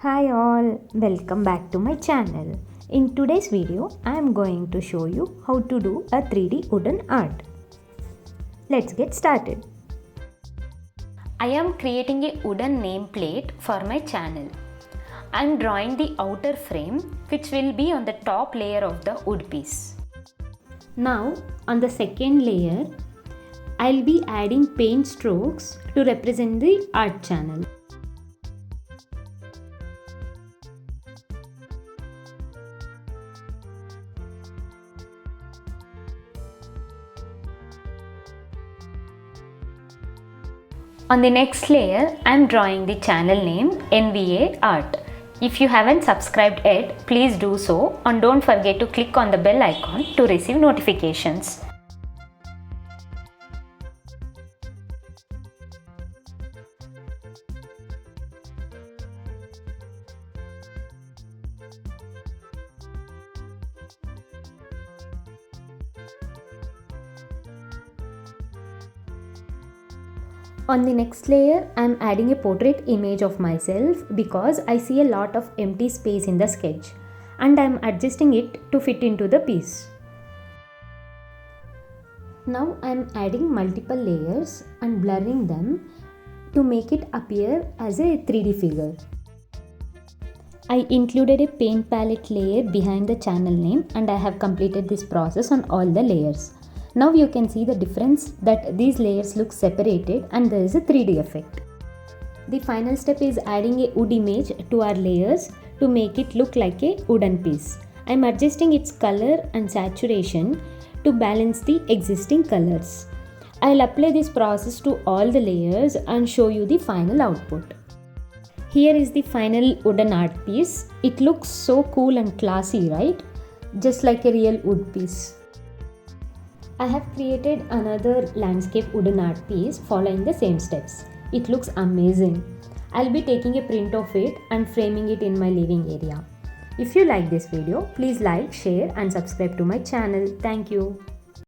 Hi all, welcome back to my channel. In today's video, I am going to show you how to do a 3D wooden art. Let's get started. I am creating a wooden nameplate for my channel. I am drawing the outer frame which will be on the top layer of the wood piece. Now on the second layer, I'll be adding paint strokes to represent the art channel. On the next layer, I am drawing the channel name NVA ART. If you haven't subscribed yet, please do so and don't forget to click on the bell icon to receive notifications. On the next layer, I am adding a portrait image of myself because I see a lot of empty space in the sketch and I am adjusting it to fit into the piece. Now I am adding multiple layers and blurring them to make it appear as a 3D figure. I included a paint palette layer behind the channel name and I have completed this process on all the layers. Now you can see the difference that these layers look separated and there is a 3D effect. The final step is adding a wood image to our layers to make it look like a wooden piece. I am adjusting its color and saturation to balance the existing colors. I will apply this process to all the layers and show you the final output. Here is the final wooden art piece. It looks so cool and classy, right? Just like a real wood piece. I have created another landscape wooden art piece following the same steps. It looks amazing. I'll be taking a print of it and framing it in my living area. If you like this video, please like, share and subscribe to my channel. Thank you.